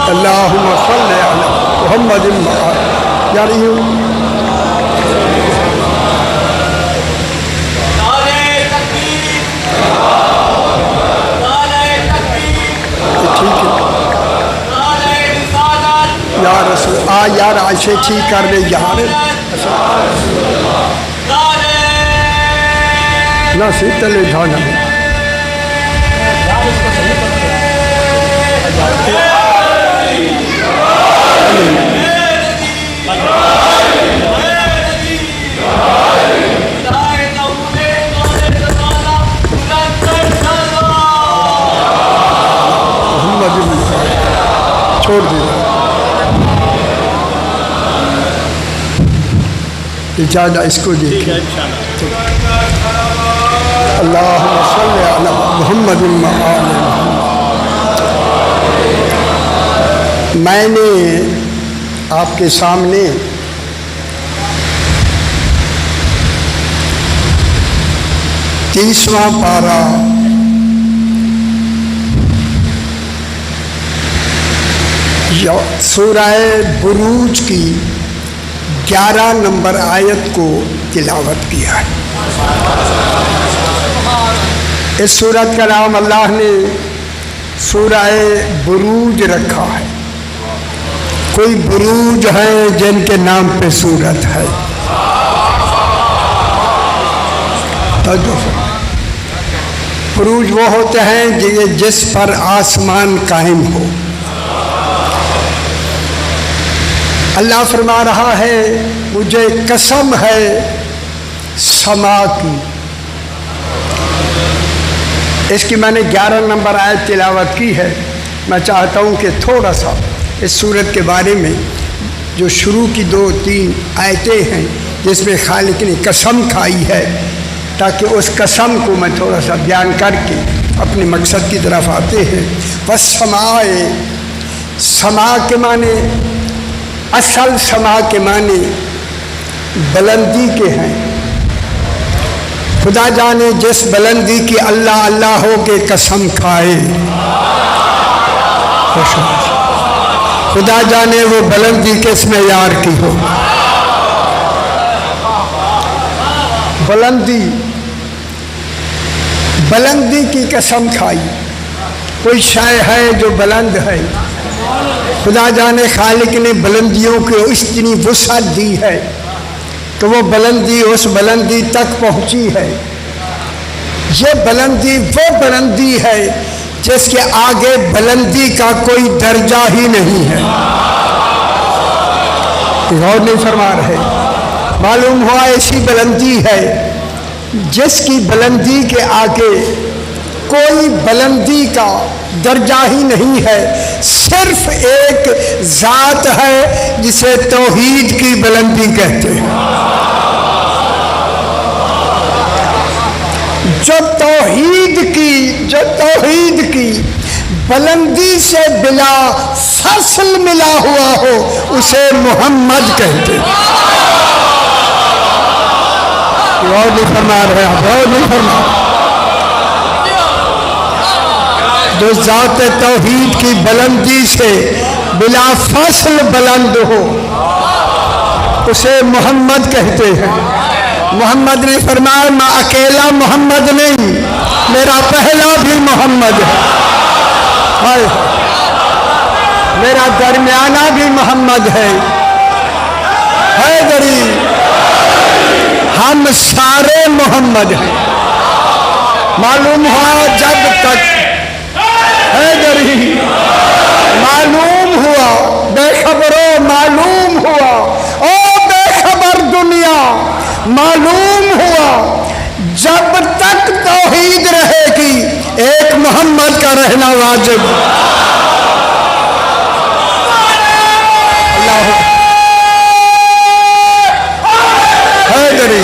اللہم صلی علی محمد یعنی یا رسول یار عائشہ ٹھیک کر لے یار نہ سی تلے دھانا چھوڑ دیا اجازہ اس کو دیکھیں اللہم صلی علی محمد میں نے آپ کے سامنے تیسواں پارہ سورہ بروج کی 11 نمبر آیت کو تلاوت کیا ہے۔ اس سورت کا نام اللہ نے سورہ بروج رکھا ہے۔ کوئی بروج ہے جن کے نام پہ سورت ہے، بروج وہ ہوتے ہیں جس پر آسمان قائم ہو۔ اللہ فرما رہا ہے مجھے قسم ہے سما کی۔ اس کی میں نے 11 نمبر آیت تلاوت کی ہے۔ میں چاہتا ہوں کہ تھوڑا سا اس سورت کے بارے میں جو شروع کی 2-3 آیتیں ہیں جس میں خالق نے قسم کھائی ہے، تاکہ اس قسم کو میں تھوڑا سا بیان کر کے اپنے مقصد کی طرف آتے ہیں۔ والسماء، سما کے معنی اصل سما کے معنی بلندی کے ہیں۔ خدا جانے جس بلندی کی اللہ اللہ ہو کے قسم کھائے، خدا جانے وہ بلندی کس معیار کی ہو۔ بلندی کی قسم کھائی۔ کوئی شے ہے جو بلند ہے، خدا جانے خالق نے بلندیوں کو اتنی وسعت دی ہے کہ وہ بلندی اس بلندی تک پہنچی ہے۔ یہ بلندی وہ بلندی ہے جس کے آگے بلندی کا کوئی درجہ ہی نہیں ہے۔ غور نہیں فرما رہے؟ معلوم ہوا ایسی بلندی ہے جس کی بلندی کے آگے کوئی بلندی کا درجہ ہی نہیں ہے۔ صرف ایک ذات ہے جسے توحید کی بلندی کہتے ہیں۔ جو توحید کی بلندی سے بلا فصل ملا ہوا ہو اسے محمد کہتے ہیں۔ غور نہیں فرما رہے ہیں؟ غور نہیں فرما۔ جو ذات توحید کی بلندی سے بلا فصل بلند ہو اسے محمد کہتے ہیں۔ محمد نے فرمایا میں اکیلا محمد نہیں، میرا پہلا بھی محمد ہے، میرا درمیانہ بھی محمد ہے۔ حیدری، ہم سارے محمد ہیں۔ معلوم ہوا جب تک حیدری معلوم ہوا، بے خبروں معلوم ہوا، او بے خبر دنیا معلوم ہوا، جب تک توحید رہے گی ایک محمد کا رہنا واجب۔ اللہ حیدری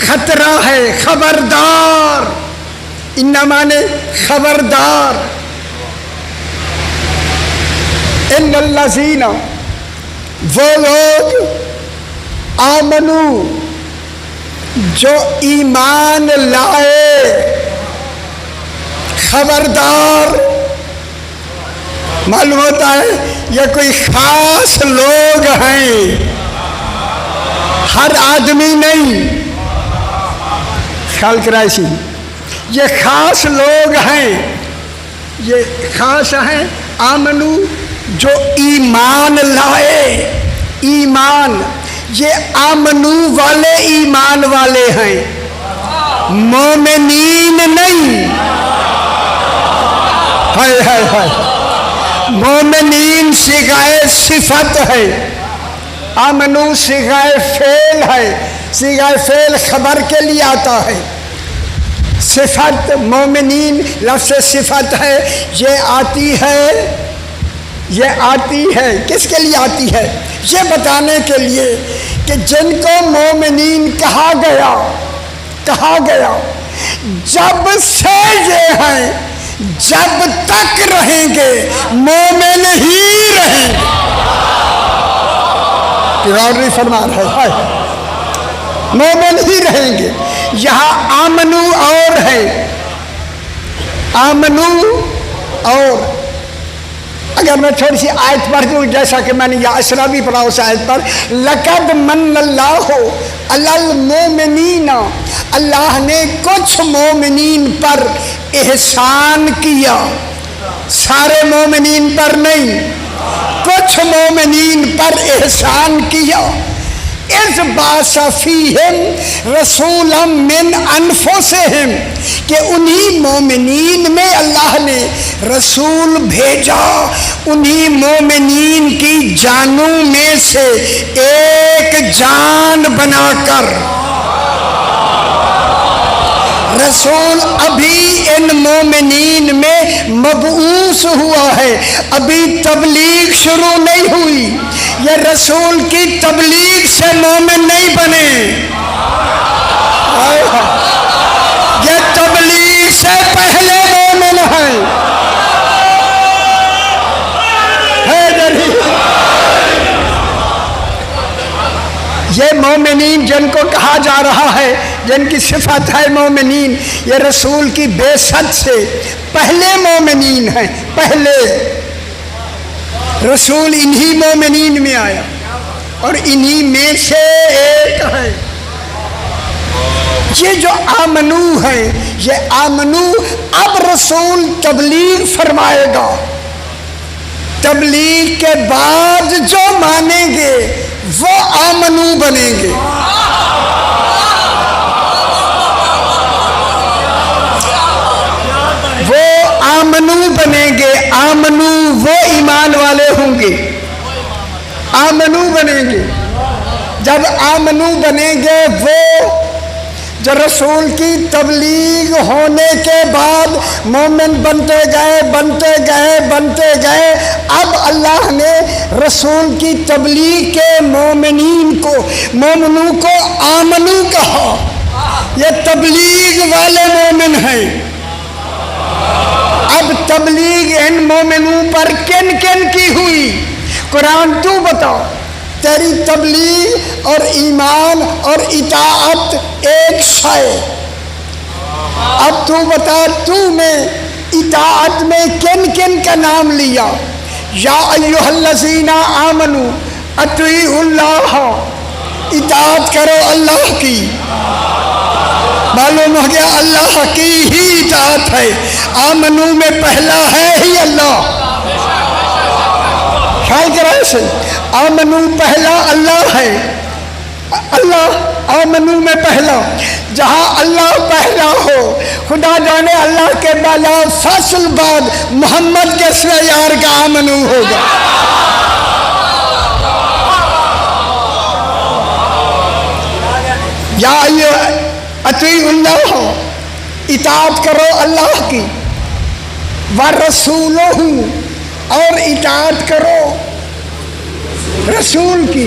خطرہ ہے، خبردار. اِنَّ مانے خبردار. اِنَّ الَّذِينَ وہ لوگ آمنو جو ایمان لائے. خبردار معلوم ہوتا ہے یہ کوئی خاص لوگ ہیں، ہر آدمی نہیں. خیال کرائے سی یہ خاص لوگ ہیں، یہ خاص ہیں. آمنو جو ایمان لائے. ایمان یہ آمنو والے ایمان والے ہیں، مومنین نہیں. ہائے ہائے ہائے. مومنین صیغہ صفت ہے، آمنو صیغہ فعل ہے. صیغہ فعل خبر کے لیے آتا ہے. صفت مومنین لفظ صفت ہے. یہ آتی ہے کس کے لیے آتی ہے؟ یہ بتانے کے لیے کہ جن کو مومنین کہا گیا جب سے یہ ہیں، جب تک رہیں گے مومن ہی رہیں گے. اور نہیں فرما رہے مومن ہی رہیں گے. یہاں آمنو اور ہے، آمنو اور. اگر میں تھوڑی سی آیت پڑھ دوں جیسا کہ میں نے یہ اسرا بھی پڑھا اس آیت پر. لقد من اللہ علی المومنین، اللہ نے کچھ مومنین پر احسان کیا. سارے مومنین پر نہیں، کچھ مومنین پر احسان کیا. اذ بعث فیہم رسولا من انفسہم، کہ انہی مومنین میں اللہ نے رسول بھیجا، انہی مومنین کی جانوں میں سے ایک جان بنا کر. رسول ابھی ان مومنین میں مبعوث ہوا ہے، ابھی تبلیغ شروع نہیں ہوئی. یہ رسول کی تبلیغ سے مومن نہیں بنے، یہ تبلیغ سے پہلے مومن ہیں. یہ مومنین جن کو کہا جا رہا ہے، جن کی صفت ہے مومنین، یہ رسول کی بعثت سے پہلے مومنین ہیں. پہلے رسول انہی مومنین میں آیا اور انہی میں سے ایک ہے. یہ جو آمنو ہے، یہ آمنو اب رسول تبلیغ فرمائے گا. تبلیغ کے بعد جو مانیں گے وہ آمنو بنیں گے. وہ آمنو بنیں گے. آمنو وہ ایمان والے ہوں گے، آمنو بنیں گے. جب آمنو بنیں گے وہ جو رسول کی تبلیغ ہونے کے بعد مومن بنتے گئے. اب اللہ نے رسول کی تبلیغ کے مومنوں کو آمنو کہا. یہ تبلیغ والے مومن ہیں. اب تبلیغ ان مومنوں پر کن کن کی ہوئی؟ قرآن تو بتا. تیری تبلیغ اور ایمان اور اطاعت ایک شے. اب تو بتا تو نے اطاعت میں کن کن کا نام لیا؟ یا ایھا الذین آمنوا اطیعوا اللہ، اطاعت کرو اللہ کی. معلوم ہو گیا اللہ کی ہی اطاعت ہے. آمنو میں پہلا ہے ہی اللہ. خیال کرے سے آمنو پہلا اللہ ہے. اللہ آمنو میں پہلا. جہاں اللہ پہلا ہو، خدا جانے اللہ کے بالا فصل بعد محمد کے سوے یار کا آمنو ہوگا. یا اطیعوا اللہ، اطاعت کرو اللہ کی. ورسولہ، اور اطاعت کرو رسول کی.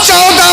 14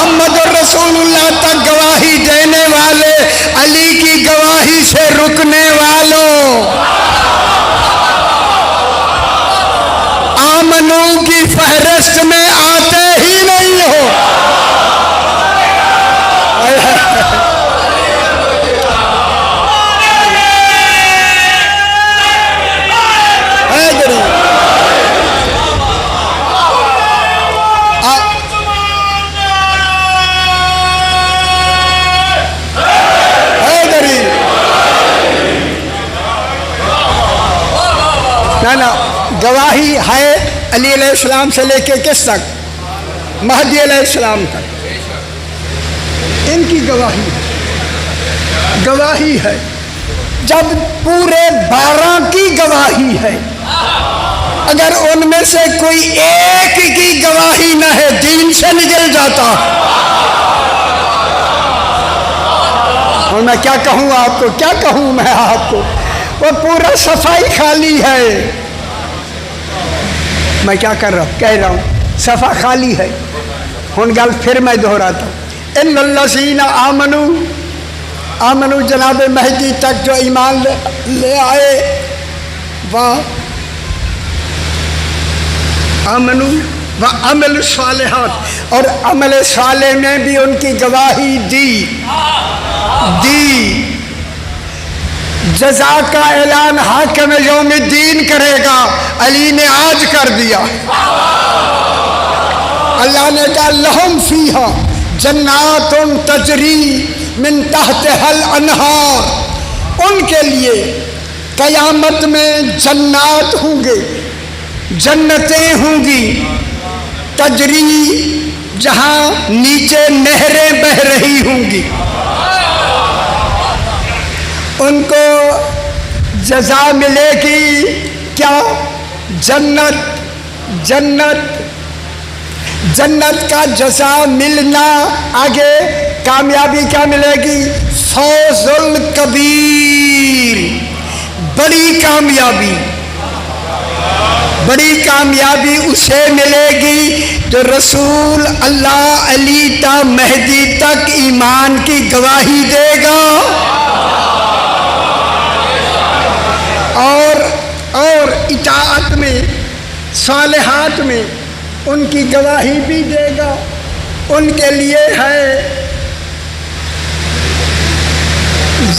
محمد رسول اللہ تک گواہی دینے والے، علی کی گواہی سے رکنے والوں، آمنو کی فہرست میں آتے ہی نہیں ہو۔ نا گواہی ہے علی علیہ السلام سے لے کے کس تک؟ مہدی علیہ السلام تک ان کی گواہی ہے۔ جب پورے 12 کی گواہی ہے، اگر ان میں سے کوئی ایک کی گواہی نہ ہے دین سے نکل جاتا۔ اور میں کیا کہوں آپ کو، کیا کہوں میں آپ کو، وہ پورا صفائی خالی ہے۔ میں کیا کہہ رہا ہوں، صفا خالی ہے۔ ہن گل پھر میں دہراتا ہوں، ان الذین آمنو جناب مہدی تک جو ایمان لے آئے، وہ آمنو و عمل صالحات، اور عمل صالح میں بھی ان کی گواہی دی۔ جزا کا اعلان حاکم یوم الدین کرے گا، علی نے آج کر دیا۔ اللہ نے کہا لہم فیہا جنات تجری من تحتہا الانہار، ان کے لیے قیامت میں جنات ہوں گے، جنتیں ہوں گی، تجری جہاں نیچے نہریں بہہ رہی ہوں گی۔ ان کو جزا ملے گی کیا؟ جنت کا جزا ملنا، آگے کامیابی کیا ملے گی؟ فوز الکبیر، بڑی کامیابی اسے ملے گی جو رسول اللہ علی تا مہدی تک ایمان کی گواہی دے گا، اور اطاعت میں، صالحات میں ان کی گواہی بھی دے گا۔ ان کے لیے ہے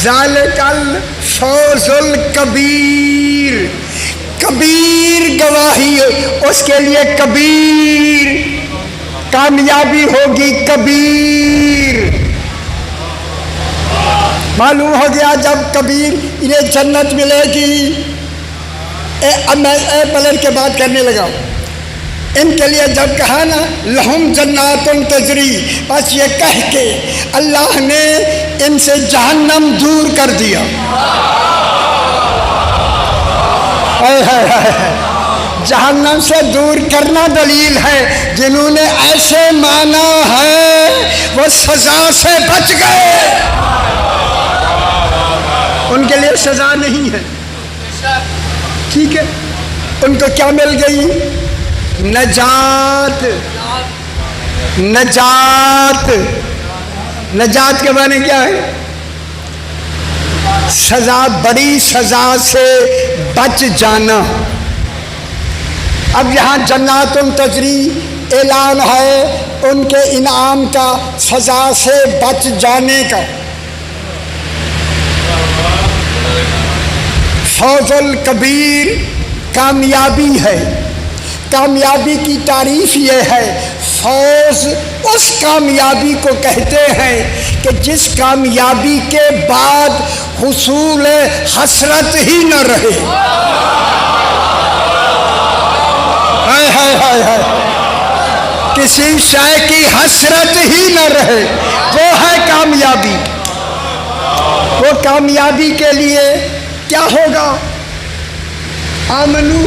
ذالک الفوز الکبیر، کبیر گواہی، اس کے لیے کبیر کامیابی ہوگی، کبیر۔ معلوم ہو گیا جب کبیر انہیں جنت ملے گی۔ اب میں پلٹ کے بات کرنے لگا، ان کے لیے جب کہا نا لہم جنات تجری، بس یہ کہہ کے اللہ نے ان سے جہنم دور کر دیا۔ جہنم سے دور کرنا دلیل ہے، جنہوں نے ایسے مانا ہے وہ سزا سے بچ گئے، ان کے لیے سزا نہیں ہے۔ ٹھیک ہے، ان کو کیا مل گئی؟ نجات کے معنی کیا ہے؟ سزا، بڑی سزا سے بچ جانا۔ اب یہاں جنات تجری اعلان ہے ان کے انعام کا، سزا سے بچ جانے کا۔ فوز الکبیر کامیابی ہے، کامیابی کی تعریف یہ ہے، فوز اس کامیابی کو کہتے ہیں کہ جس کامیابی کے بعد حصول حسرت ہی نہ رہے۔ کسی شے کی حسرت ہی نہ رہے، وہ ہے کامیابی۔ وہ کامیابی کے لیے کیا ہوگا؟ آمنو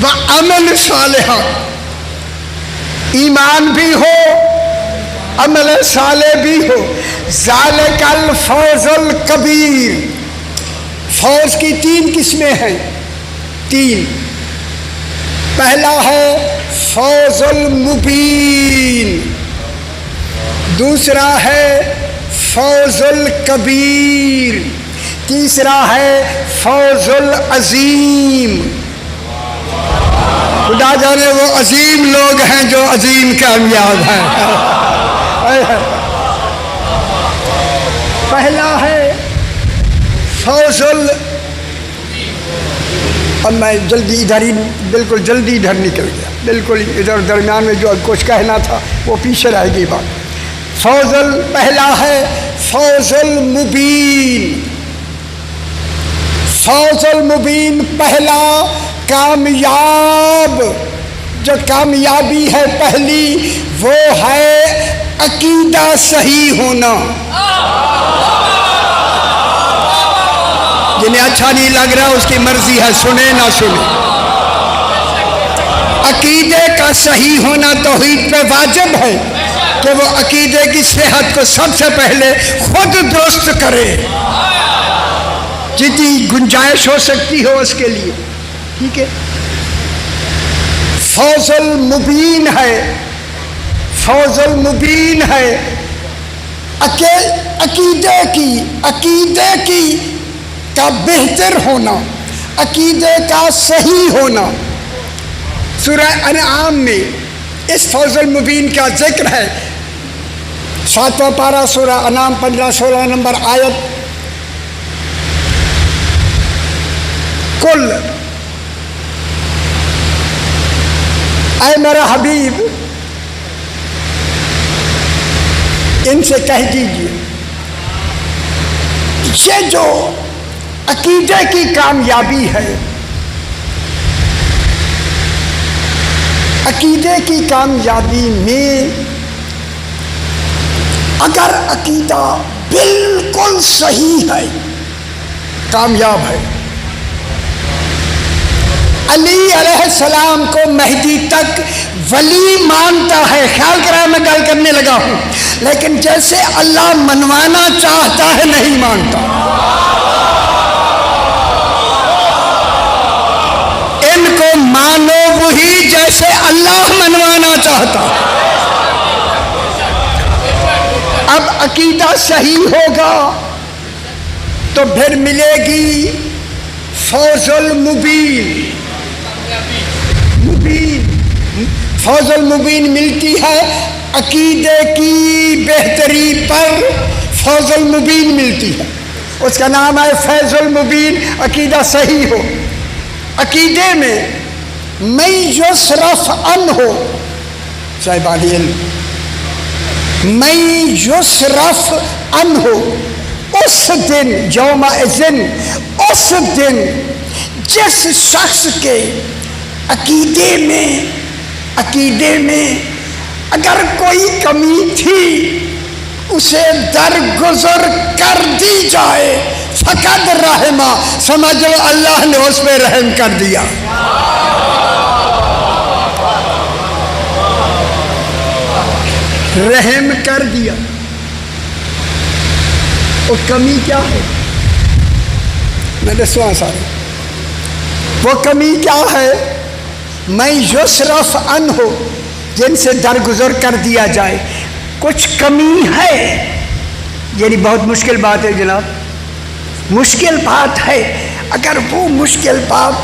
و عمل صالحہ، ایمان بھی ہو، عمل صالح بھی ہو۔ ذالک الفوز الکبیر، فوز کی 3 قسمیں ہیں، 3۔ پہلا ہے فوز المبین، دوسرا ہے فوز الکبیر، تیسرا ہے فوز العظیم۔ خدا جانے وہ عظیم لوگ ہیں جو عظیم کامیاب ہیں۔ پہلا ہے فوز اب میں جلدی ادھر ہی بالکل جلدی ادھر نکل گیا، بالکل ادھر درمیان میں جو کچھ کہنا تھا وہ پیچھے رہ گئی بات۔ پہلا ہے فوز المبین، فوز المبین پہلا کامیاب، جو کامیابی ہے پہلی وہ ہے عقیدہ صحیح ہونا۔ جنہیں اچھا نہیں لگ رہا اس کی مرضی ہے، سنے نہ سنے۔ عقیدے کا صحیح ہونا توحید پہ واجب ہے کہ وہ عقیدے کی صحت کو سب سے پہلے خود درست کرے، جتنی گنجائش ہو سکتی ہو اس کے لیے، ٹھیک ہے۔ فوز المبین ہے، فوز المبین ہے عقیدے کی کا بہتر ہونا، عقیدے کا صحیح ہونا۔ سورہ انعام میں اس فوز المبین کا ذکر ہے، 7واں پارہ سورہ انعام 15-16 نمبر آیت۔ کل اے میرا حبیب ان سے کہہ دیجیے یہ جو عقیدے کی کامیابی ہے، عقیدے کی کامیابی میں اگر عقیدہ بالکل صحیح ہے کامیاب ہے۔ علی علیہ السلام کو مہدی تک ولی مانتا ہے، خیال کرا میں گل کرنے لگا ہوں، لیکن جیسے اللہ منوانا چاہتا ہے نہیں مانتا۔ ان کو مانو وہی جیسے اللہ منوانا چاہتا ہے۔ اب عقیدہ صحیح ہوگا تو پھر ملے گی فوز المبین۔ فوز المبین ملتی ہے عقیدے کی بہتری پر، فوز المبین ملتی ہے، اس کا نام ہے فیض المبین۔ عقیدہ صحیح ہو، عقیدے میں من یصرف عنہ، صاحبان علم، من یصرف عنہ، اس دن یوم اذن، اس دن جس شخص کے عقیدے میں اگر کوئی کمی تھی اسے درگزر کر دی جائے، فقد رحمہ، سمجھو اللہ نے اس پہ رحم کر دیا۔ رحم کر دیا۔ وہ کمی کیا ہے؟ میں نے سنا سارے، وہ کمی کیا ہے؟ میں یصرف عنہ، جن سے درگزر کر دیا جائے۔ کچھ کمی ہے، یعنی بہت مشکل بات ہے جناب، مشکل بات ہے۔ اگر وہ مشکل بات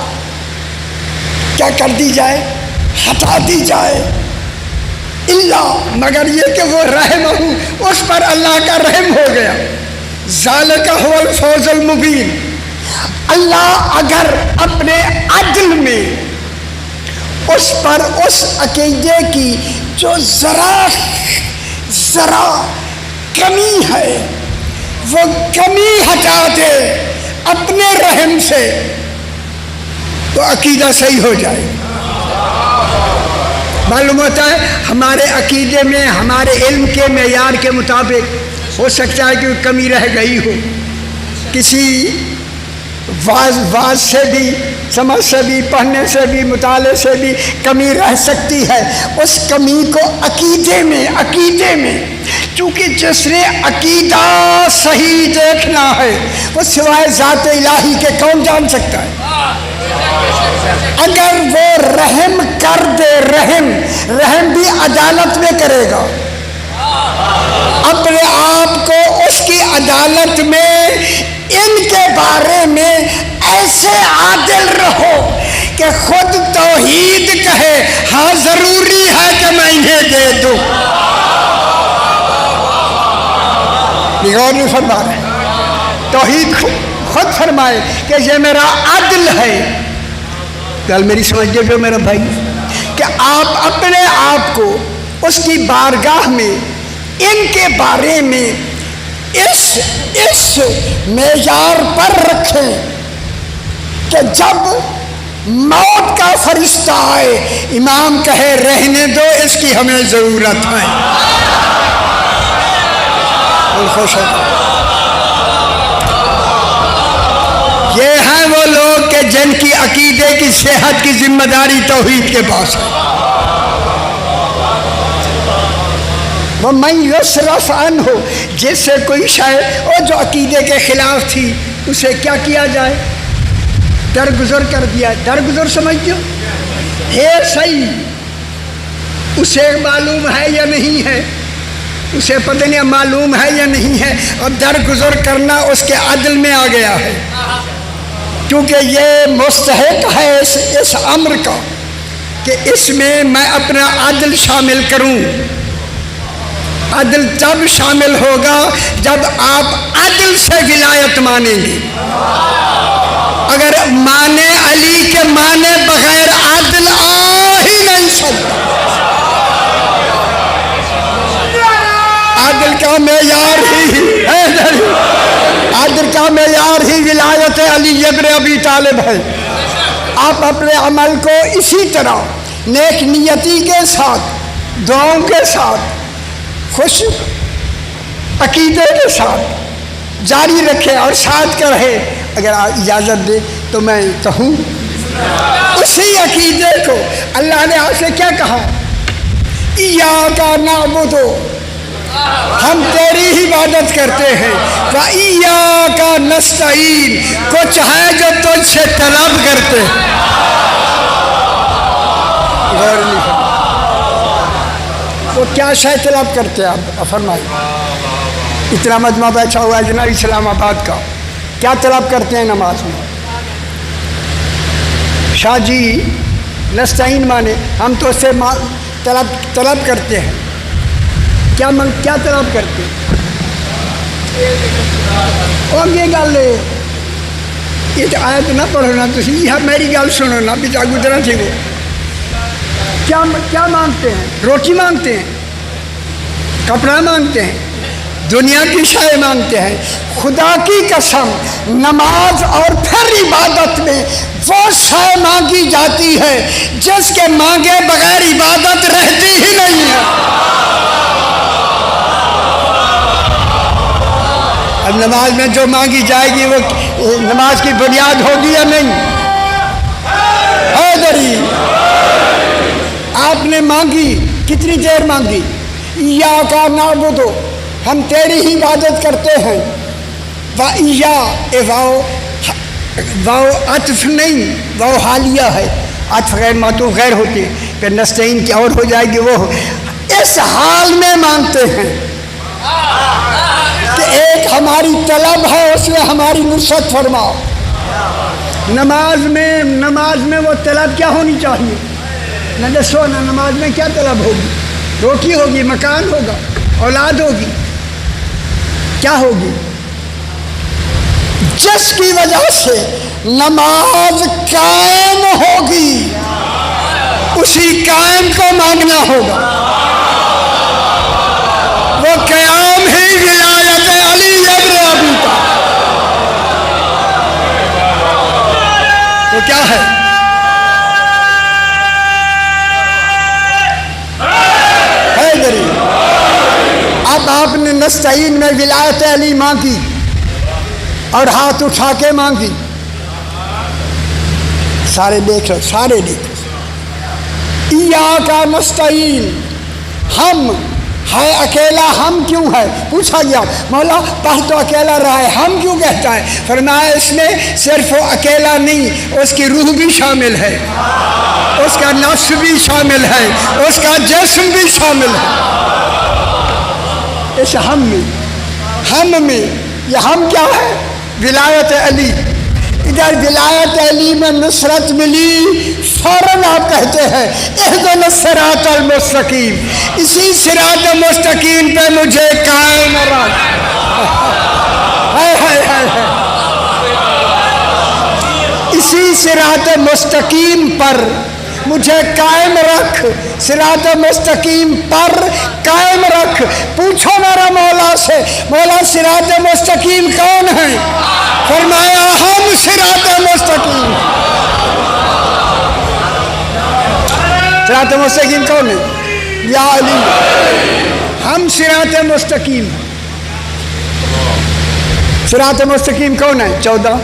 کیا کر دی جائے، ہٹا دی جائے، اللہ مگر یہ کہ وہ رحم ہوں، اس پر اللہ کا رحم ہو گیا۔ ذالک هو الفوز المبین۔ اللہ اگر اپنے عدل میں اس پر اس عقیدے کی جو ذرا کمی ہے وہ کمی ہٹا دے اپنے رحم سے تو عقیدہ صحیح ہو جائے۔ معلوم ہوتا ہے ہمارے عقیدے میں ہمارے علم کے معیار کے مطابق ہو سکتا ہے کہ کمی رہ گئی ہو، کسی واز سے بھی، سمجھ سے بھی، پڑھنے سے بھی، مطالعے سے بھی کمی رہ سکتی ہے۔ اس کمی کو عقیدے میں چونکہ جس نے عقیدہ صحیح دیکھنا ہے وہ سوائے ذات الہی کے کون جان سکتا ہے؟ اگر وہ رحم کر دے، رحم بھی عدالت میں کرے گا، اپنے آپ کو اس کی عدالت میں ان کے بارے میں ایسے عادل رہو کہ خود توحید کہے ہاں ضروری ہے کہ میں انہیں دے دوں۔ غور نہیں فرما رہے، توحید خود فرمائے کہ یہ میرا عدل ہے۔ گل میری سمجھے جو میرا بھائی، کہ آپ اپنے آپ کو اس کی بارگاہ میں ان کے بارے میں اس معیار پر رکھیں کہ جب موت کا فرشتہ آئے امام کہے رہنے دو، اس کی ہمیں ضرورت ہے۔ خوش ہے، یہ ہیں وہ لوگ کہ جن کی عقیدے کی صحت کی ذمہ داری توحید کے پاس ہے۔ وَمَن يُصْرَفْ عَنْهُ، جس سے کوئی شے اور جو عقیدے کے خلاف تھی اسے کیا کیا جائے؟ درگزر کر دیا۔ درگزر سمجھو ہے صحیح، اسے معلوم ہے یا نہیں ہے، اسے پتہ نہیں معلوم ہے یا نہیں ہے، اب درگزر کرنا اس کے عدل میں آ گیا ہے، کیونکہ یہ مستحق ہے اس امر کا کہ اس میں میں اپنا عدل شامل کروں۔ عدل تب شامل ہوگا جب آپ عدل سے ولایت مانیں گے۔ اگر مانے علی کے مانے بغیر عدل آ ہی نہیں سکتا۔ عدل کا معیار عدل کا معیار ہی ولایت علی ابن ابی طالب ہے۔ آپ اپنے عمل کو اسی طرح نیک نیتی کے ساتھ، دعاؤں کے ساتھ، خوش عقیدے کے ساتھ جاری رکھیں اور ساتھ کا رہے۔ اگر اجازت دے تو میں کہوں اسی عقیدے کو اللہ نے آپ سے کیا کہا؟ ایاک نعبد، ہم تیری ہی عبادت کرتے ہیں، وایاک نستعین، کچھ ہے جو تجھ سے طلب کرتے ہیں۔ وہ کیا شے طلب کرتے ہیں آپ فرمائیے؟ اتنا مجمع بیٹھا ہوا ہے جناب اسلام آباد کا، کیا طلب کرتے ہیں نماز میں؟ شاہ جی نستعین مانے ہم تو اس سے طلب کرتے ہیں، کیا طلب کرتے ہیں؟ اور یہ گل یہ آیت نہ پڑھو نا، تھی میری گل سنو نا، بچا گزرا تھی وہ کیا مانگتے ہیں؟ روٹی مانگتے ہیں، کپڑا مانگتے ہیں، دنیا کی شے مانگتے ہیں۔ خدا کی قسم نماز اور پھر عبادت میں وہ شے مانگی جاتی ہے جس کے مانگے بغیر عبادت رہتی ہی نہیں ہے۔ اب نماز میں جو مانگی جائے گی وہ نماز کی بنیاد ہوگی یا نہیں؟ حیدری آپ نے مانگی، کتنی دیر مانگی؟ ایاک نعبد، ہم تیری ہی عبادت کرتے ہیں، واو عطف نہیں، واو حالیہ ہے، عطف غیر معطوف غیر ہوتی ہے، پھر نستعین کی اور ہو جائے گی، وہ اس حال میں مانگتے ہیں کہ ایک ہماری طلب ہے، اس میں ہماری نصرت فرماؤ۔ نماز میں وہ طلب کیا ہونی چاہیے؟ نہ دسو نا، نماز میں کیا طلب ہوگی؟ روٹی ہوگی، مکان ہوگا، اولاد ہوگی، کیا ہوگی؟ جس کی وجہ سے نماز قائم ہوگی اسی قائم کو مانگنا ہوگا۔ وہ قیام ہی ولایت علی ابن ابی طالب۔ وہ کیا ہے؟ اب آپ نے نستعین میں ولایت علی مانگی اور ہاتھ اٹھا کے مانگی، سارے دیکھ لو، سارے دیکھ لو۔ ایاک نستعین، ہم ہے اکیلا ہم کیوں ہے؟ پوچھا گیا مولا پڑھ تو اکیلا رہا ہے ہم کیوں کہتا ہے؟ فرمایا اس میں صرف وہ اکیلا نہیں، اس کی روح بھی شامل ہے، اس کا نفس بھی شامل ہے، اس کا جسم بھی شامل ہے اس ہم میں یہ ہم کیا ہے؟ ولایت علی۔ ادھر ولایت علی میں نصرت ملی، فوراً آپ کہتے ہیں اہدنا الصراط المستقیم، اسی صراط مستقیم پہ مجھے قائم رکھ۔ اسی صراط مستقیم پر مجھے قائم رکھ، صراط مستقیم پر قائم رکھ۔ پوچھو میرا مولا سے، مولا صراط مستقیم کون ہے؟ فرمایا ہم صراط مستقیم۔ صراط مستقیم کون ہے؟ یا علی، ہم صراط مستقیم۔ صراط مستقیم کون ہے؟ 14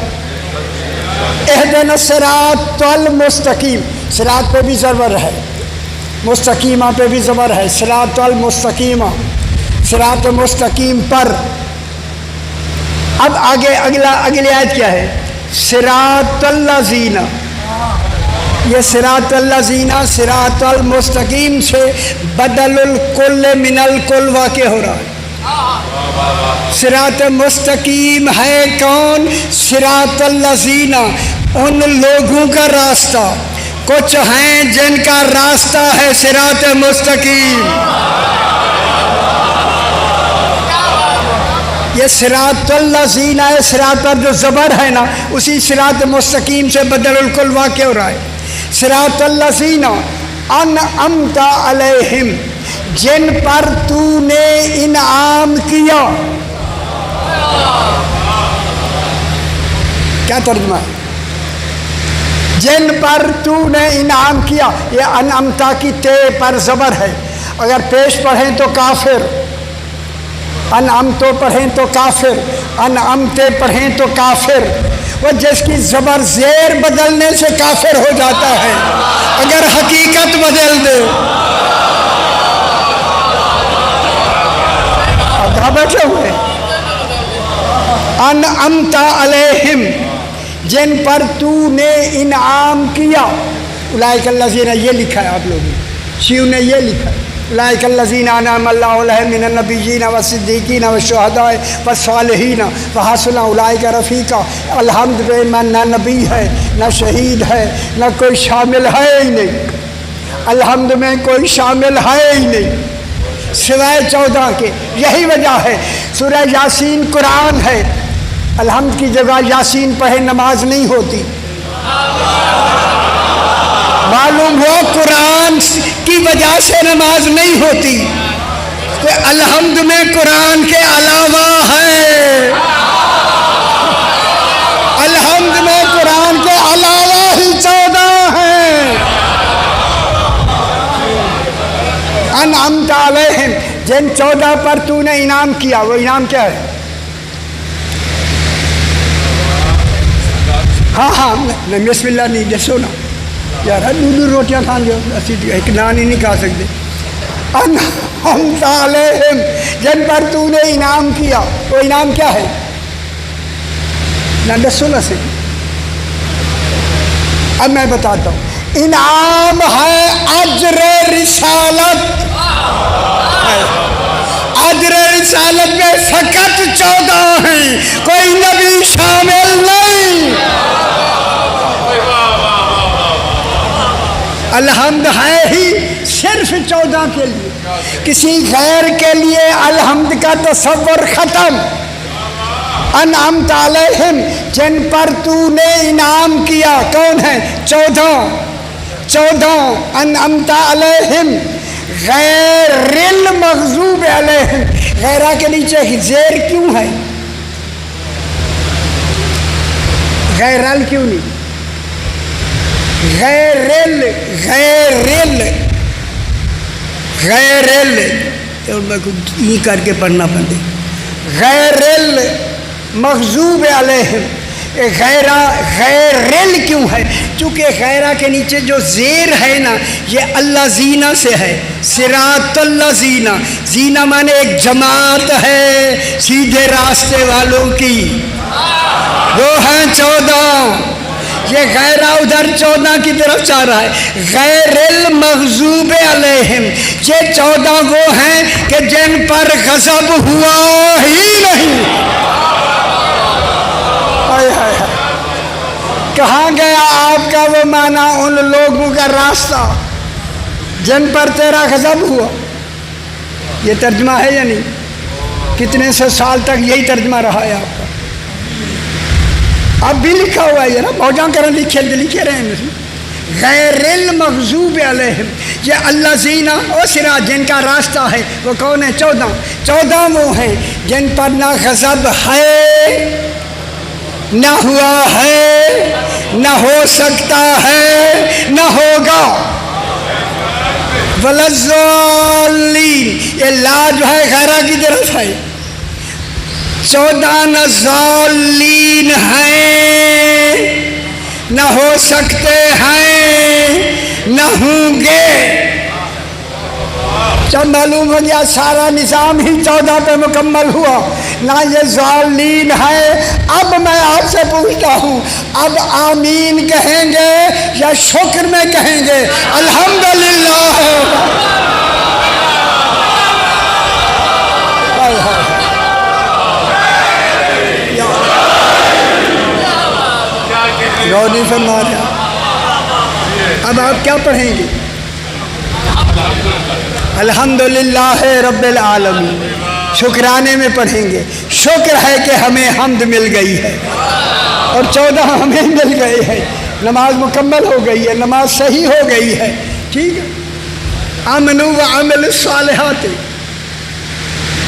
اہدنا الصراط المستقیم، صراط پہ بھی زبر ہے، مستقیمہ پہ بھی زبر ہے، صراط المستقیمہ، صراط مستقیم پر۔ اب آگے اگلی آیت کیا ہے؟ صراط الذین، یہ صراط الذین صراط المستقیم سے بدل الکل من الکل واقع ہو رہا ہے۔ صراط مستقیم ہے کون؟ صراط الذین، ان لوگوں کا راستہ، کچھ ہیں جن کا راستہ ہے صراط مستقیم۔ یہ صراط الذین ہے، صراط پر جو زبر ہے نا اسی صراط مستقیم سے بدل الکل واقع ہو رہا ہے۔ صراط الذین انعمت علیہم، جن پر تو نے انعام کیا۔ کیا ترجمہ ہے؟ جن پر تو نے انعام کیا، یہ انعمتا کی تے پر زبر ہے، اگر پیش پڑھیں تو کافر، انعمتو پڑھیں تو کافر، انعمتے پڑھیں تو کافر۔ وہ جس کی زبر زیر بدلنے سے کافر ہو جاتا ہے، اگر حقیقت بدل دے۔ کہاں بیٹھے ہوئے؟ انعمت علیہم، جن پر تو نے انعام کیا۔ اولئک الذین، یہ لکھا ہے آپ لوگوں نے، شیعوں نے یہ لکھا ہے اولئک الذین انعم اللہ علیہم من النبیین والصدیقین والشہداء والصالحین وحسن اولئک رفیقا۔ الحمد پہ نہ نبی ہے نہ شہید ہے نہ کوئی شامل ہے ہی نہیں، الحمد میں کوئی شامل ہے ہی نہیں سوائے 14 کے۔ یہی وجہ ہے سورہ یاسین قرآن ہے، الحمد کی جگہ یاسین پڑھے نماز نہیں ہوتی۔ معلوم ہو قرآن کی وجہ سے نماز نہیں ہوتی، کہ الحمد میں قرآن کے علاوہ ہے، الحمد میں قرآن کے علاوہ ہی 14 ہیں۔ انعمت علیہم، جن 14 پر تو نے انعام کیا، وہ انعام کیا ہے؟ ہاں بسم اللہ نہیں دسو نا یار، دو روٹیاں کھان جو ایک نان ہی نہیں کھا سکتے۔ انعمت علیہم، جن پر تو نے انعام کیا، وہ انعام کیا ہے؟ نہ دسو نا سے، اب میں بتاتا ہوں۔ انعام ہے اجر رسالت، اجر رسالت میں فقط 14 ہیں، کوئی نبی شامل نہیں۔ الحمد ہے ہی صرف 14 کے لیے، کسی غیر کے لیے الحمد کا تصور ختم۔ انعمت علیہم، جن پر تو نے انعام کیا، کون ہے؟ 14 انعمت علیہم غیر المغضوب علیہم، غیرہ کے نیچے زیر کیوں ہے؟ غیر ال کیوں نہیں؟ غیر ال اور میں کچھ یہ کر کے پڑھنا پڑے، غیر المغضوب علیہم، غیرل کیوں ہے؟ چونکہ غیرہ کے نیچے جو زیر ہے نا یہ اللہ زینہ سے ہے، صراط اللہ زینہ، زینہ مانے ایک جماعت ہے سیدھے راستے والوں کی، وہ ہیں 14، یہ غیرہ ادھر 14 کی طرف چاہ رہا ہے، غیر المغضوب علیہم، یہ 14 وہ ہیں کہ جن پر غضب ہوا ہی نہیں۔ کہاں گیا آپ کا وہ معنی ان لوگوں کا راستہ جن پر تیرا غضب ہوا؟ یہ ترجمہ ہے یا نہیں؟ کتنے سو سال تک یہی ترجمہ رہا ہے آپ کا، اب بھی لکھا ہوا ہے نا، موجاں کریں لکھے رہے ہیں، غیر المغضوب علیہم، یہ اللہ زینہ و صراط جن کا راستہ ہے، وہ کون ہے؟ 14 وہ ہیں جن پر نہ غضب ہے، نہ ہوا ہے، نہ ہو سکتا ہے، نہ ہوگا، وَلَضَّالِّينَ، یہ لا جو ہے غیرہ کی طرف ہے، 14 نہ ضالین ہیں، نہ ہو سکتے ہیں، نہ ہوں گے۔ جب معلوم ہو گیا سارا نظام ہی 14 پہ مکمل ہوا، نہ یہ ضالین ہے، اب میں آپ سے پوچھتا ہوں اب آمین کہیں گے یا شکر میں کہیں گے؟ الحمدللہ۔ روزی فرما دیا۔ اب آپ کیا پڑھیں گے؟ الحمدللہ رب العالمین، شکرانے میں پڑھیں گے، شکر ہے کہ ہمیں حمد مل گئی ہے اور 14 ہمیں مل گئے ہیں، نماز مکمل ہو گئی ہے، نماز صحیح ہو گئی ہے، ٹھیک ہے۔ آمنوا وعملوا الصالحات،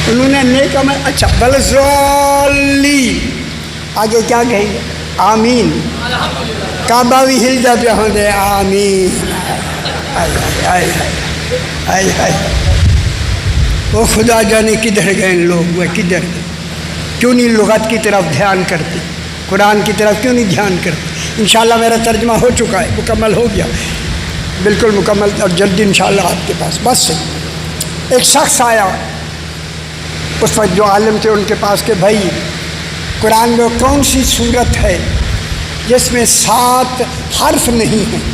انہوں نے نیک عمل، اچھا وَلَضَّالِّينَ، آگے کیا کہیں گے؟ آمین، کعبہ بھی ہل جا پہ ہوں دے آمین، وہ خدا جانے کدھر گئے لوگ، وہ کدھر گئے؟ کیوں نہیں لغت کی طرف دھیان کرتے، قرآن کی طرف کیوں نہیں دھیان کرتے؟ انشاءاللہ میرا ترجمہ ہو چکا ہے، مکمل ہو گیا، بالکل مکمل، اور جلدی انشاءاللہ آپ کے پاس۔ بس ایک شخص آیا اس وقت جو عالم تھے ان کے پاس کہ بھائی قرآن میں کون سی صورت ہے جس میں 7 حرف نہیں ہیں؟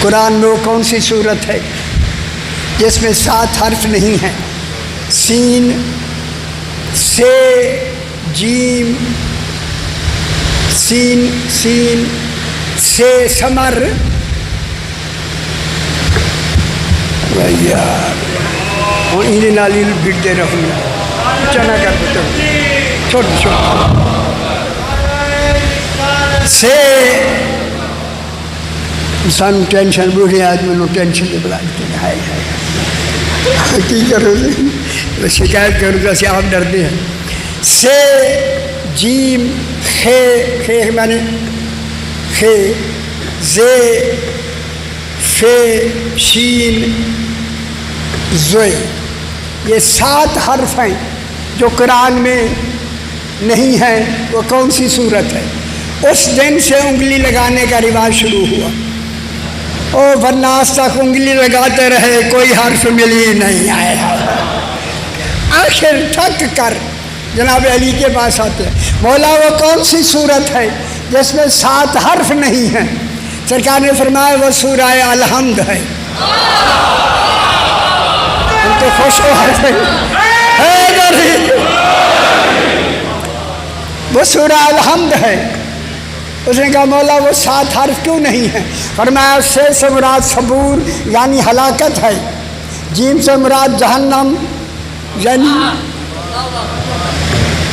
قرآن میں کون سی صورت ہے جس میں 7 حرف نہیں ہیں؟ سین، سے، جیم، سین، سین، سے، سمر، اور انہیں نالی بھیڑتے رہوں گا، چنا کر دیتے ہوں، چھوٹی سے انسان ٹینشن، بوڑھے آدمی لوگ ٹینشن میں بلا دیتے ہیں، ہائے کی کرو گے، شکایت کروں گا سے آپ ڈرتے ہیں۔ سے، جیم، خے، خے مانے خے، زے، فے، شین، زوئے، یہ 7 حرف ہیں جو قرآن میں نہیں ہیں۔ وہ کون سی صورت ہے؟ اس دن سے انگلی لگانے کا رواج شروع ہوا، اور ورنہ آج تک انگلی لگاتے رہے، کوئی حرف ملی نہیں آیا۔ آخر تھک کر جناب علی کے پاس آتے ہیں، مولا وہ کون سی صورت ہے جس میں 7 حرف نہیں ہیں؟ سرکار نے فرمایا وہ سورہ الحمد ہے۔ ہم تو خوش ہو رہے ہیں، وہ سورہ الحمد ہے۔ اس نے کہا مولا وہ 7 حرف کیوں نہیں ہیں؟ فرمایا سے مراد صبور یعنی ہلاکت ہے، جیم سے مراد جہنم یعنی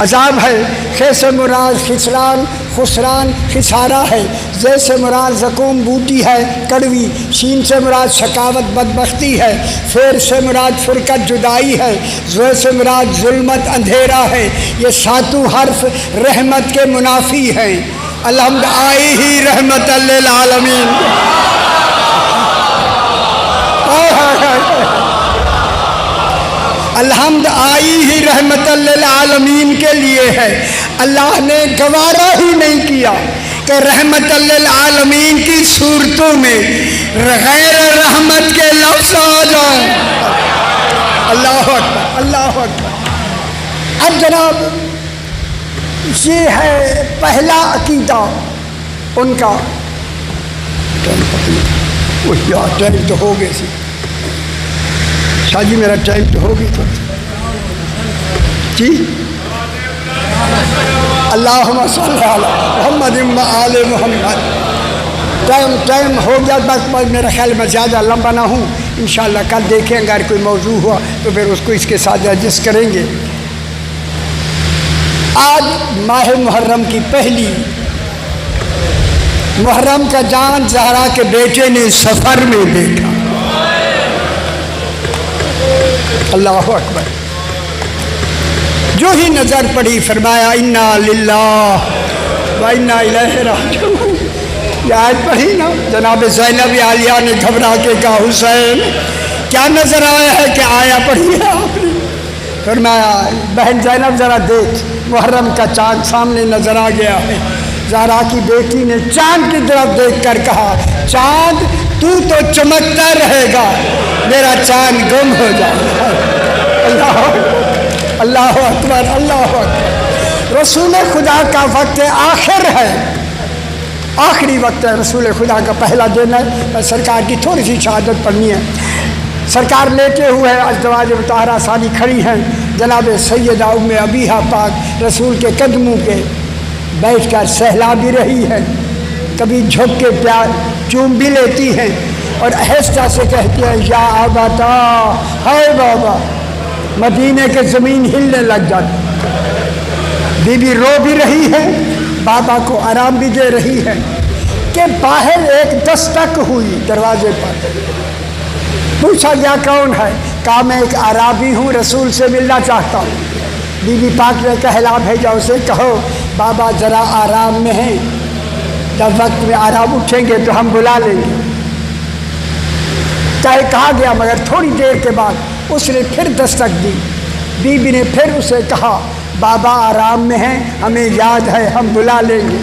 عذاب ہے، خے سے مراد خسران خسران خسارہ ہے، زے سے مراد زقوم بوٹی ہے کڑوی، شین سے مراد شقاوت بدبختی ہے، فیر سے مراد فرقت جدائی ہے، زوے سے مراد ظلمت اندھیرا ہے۔ یہ 7 حرف رحمت کے منافی ہیں۔ الحمد آئی ہی رحمت للعالمین۔ الحمد آئی ہی رحمت للعالمین کے لیے ہے. اللہ نے گوارا ہی نہیں کیا کہ رحمت للعالمین کی صورتوں میں غیر رحمت کے لفظ آ جائیں. اللہ اکبر اللہ اکبر. اب جناب یہ ہے پہلا عقیدہ ان کا. ٹائم تو ہو گئے سی شاہ جی, میرا ٹائم تو ہو گئی تو جی. اللہم صلی علی محمد و آل محمد. ٹائم ہو گیا. بس میرا خیال میں زیادہ لمبا نہ ہوں. انشاءاللہ کل دیکھیں اگر کوئی موضوع ہوا تو پھر اس کو اس کے ساتھ ایڈجسٹ کریں گے. آج ماہ محرم کی پہلی محرم کا جان زہرا کے بیٹے نے سفر میں دیکھا. اللہ اکبر. جو ہی نظر پڑی فرمایا انا للہ و انا الیہ راجعون. یہ آیت پڑھی نا, جناب زینب عالیہ نے گھبرا کے کہا حسین کیا نظر آیا ہے کہ آیا پڑھی ہے آپ نے؟ فرمایا بہن زینب ذرا دیکھ, محرم کا چاند سامنے نظر آ گیا ہے. زہرا کی بیٹی نے چاند کی طرف دیکھ کر کہا چاند تو چمکتا رہے گا, میرا چاند گم ہو جائے گا. اللہ اکبر اللہ اکبر. رسول خدا کا وقت آخر ہے, آخری وقت ہے رسول خدا کا. پہلا دن ہے. سرکار کی تھوڑی سی شہادت پڑھنی ہے. سرکار لیٹے ہوئے ازدواج مطہرہ ساری کھڑی ہیں. جناب سیدہ ام ابیہا پاک رسول کے قدموں پہ بیٹھ کر سہلا بھی رہی ہے, کبھی جھک کے پیار چوم بھی لیتی ہیں اور آہستہ سے کہتی ہیں یا ابتا, ہے بابا. مدینے کے زمین ہلنے لگ جاتی. بی بی رو بھی رہی ہے, بابا کو آرام بھی دے رہی ہے کہ باہر ایک دستک ہوئی دروازے پر. پوچھا گیا کون ہے؟ کہا میں ایک عرابی ہوں, رسول سے ملنا چاہتا ہوں. بی بی پاک نے کہلا بھیجا اسے کہو بابا ذرا آرام میں ہیں, جب وقت میں آرام اٹھیں گے تو ہم بلا لیں گے. چاہے کہا گیا مگر تھوڑی دیر کے بعد اس نے پھر دستک دی. بی بی نے پھر اسے کہا بابا آرام میں ہیں, ہمیں یاد ہے, ہم بلا لیں گے.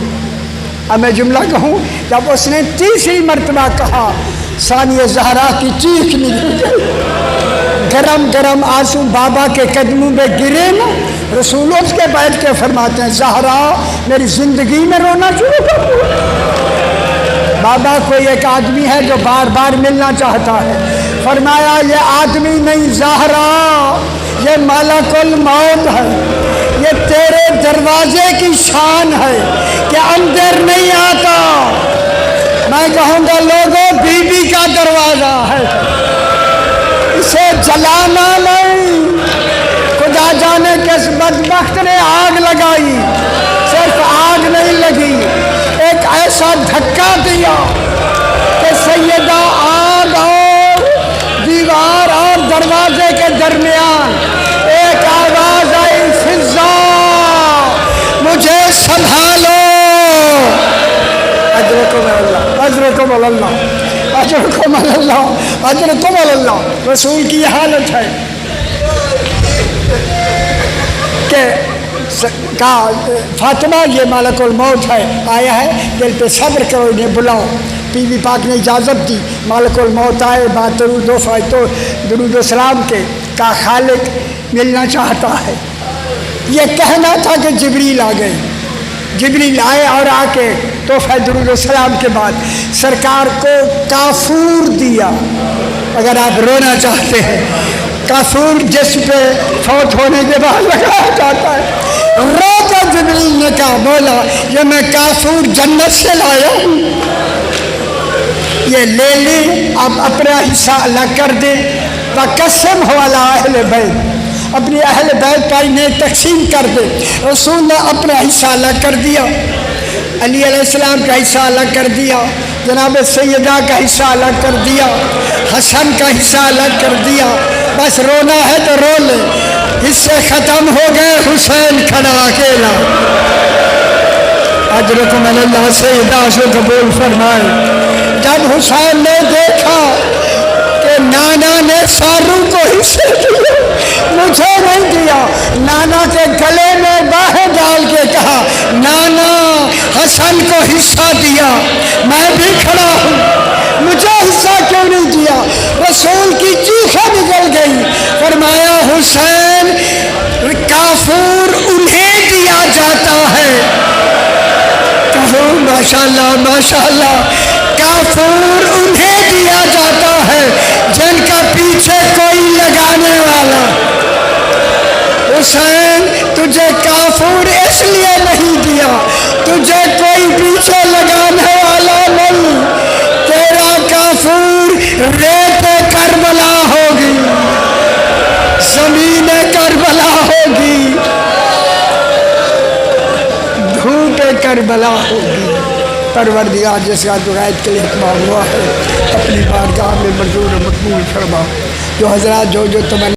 اب میں جملہ کہوں, جب اس نے تیسری مرتبہ کہا ثانیہ زہرا کی چیخ نکل گئی. گرم گرم آنسو بابا کے قدموں میں گرے نا. رسول اس کے بیٹھ کے فرماتے ہیں زہرا میری زندگی میں رونا شروع کر دیا. بابا کوئی ایک آدمی ہے جو بار بار ملنا چاہتا ہے. فرمایا یہ آدمی نہیں زہرا, یہ ملک الموت ہے. یہ تیرے دروازے کی شان ہے کہ اندر نہیں آتا. میں کہوں گا لوگوں بی بی کا دروازہ ہے, اسے جلانا نہیں. خدا جانے کس بدبخت نے آگ لگائی, صرف آگ نہیں لگی, ایک ایسا دھکا دیا کہ سیدہ آگ اور دیوار اور دروازے کے درمیان ایک آواز آئی فضا مجھے سنبھالو. اجرکم اللہ اجرکم اللہ اجرکم اللہ اجرکم اللہ. رسول کی یہ حالت ہے کہ کہا فاطمہ یہ ملک الموت ہے, آیا ہے, دل پہ صبر کرو, انہیں بلاؤ. بی بی پاک نے اجازت دی. ملک الموت آئے, بات درود و سلام کے. کہا خالق ملنا چاہتا ہے. یہ کہنا تھا کہ جبریل آ گئے. جبریل آئے اور آ کے تحفہ درود و سلام کے بعد سرکار کو کافور دیا. اگر آپ رونا چاہتے ہیں, کافور جس پہ فوت ہونے کے بعد لگایا جاتا ہے. رو کر جبریل نے کہا بولا یہ میں کافور جنت سے لایا ہوں, یہ لے لیں, آپ اپنا حصہ الگ کر دیں. وقسم ہو علی اہل بیت, اپنی اہل بیت کا انہیں تقسیم کر دے. رسول نے اپنا حصہ الگ کر دیا, علی علیہ السلام کا حصہ الگ کر دیا, جناب سیدہ کا حصہ الگ کر دیا, حسن کا حصہ الگ کر دیا. بس رونا ہے تو رو لے, حصے ختم ہو گئے, حسین کھڑا اکیلا. اجرکم اللہ سیدہ سے قبول فرمائے. جب حسین نے دیکھا کہ نانا نے ساروں کو حصے دیے, نانا کے گلے میں باہیں ڈال کے کہا نانا حسن کو حصہ دیا، میں بھی کھڑا ہوں، مجھے حصہ کیوں نہیں دیا؟ رسول کی چیخیں نکل گئی، فرمایا حسین کافور انہیں دیا جاتا ہے، کہو ماشاءاللہ ماشاءاللہ، کافور انہیں دیا جاتا ہے جن کا پیچھے کوئی لگانے والا۔ حسین تجھے کافور اس لیے نہیں دیا، تجھے کوئی پیچھے لگانے والا نہیں، تیرا کافور ریت کربلا ہوگی، زمین کربلا ہوگی، دھوپ کربلا ہوگی۔ پروردگار جس کا دعائت کے لیے اتمام ہوا ہے اپنی بارگاہ میں منظور و مقبول فرما۔ جو حضرات جو تمنا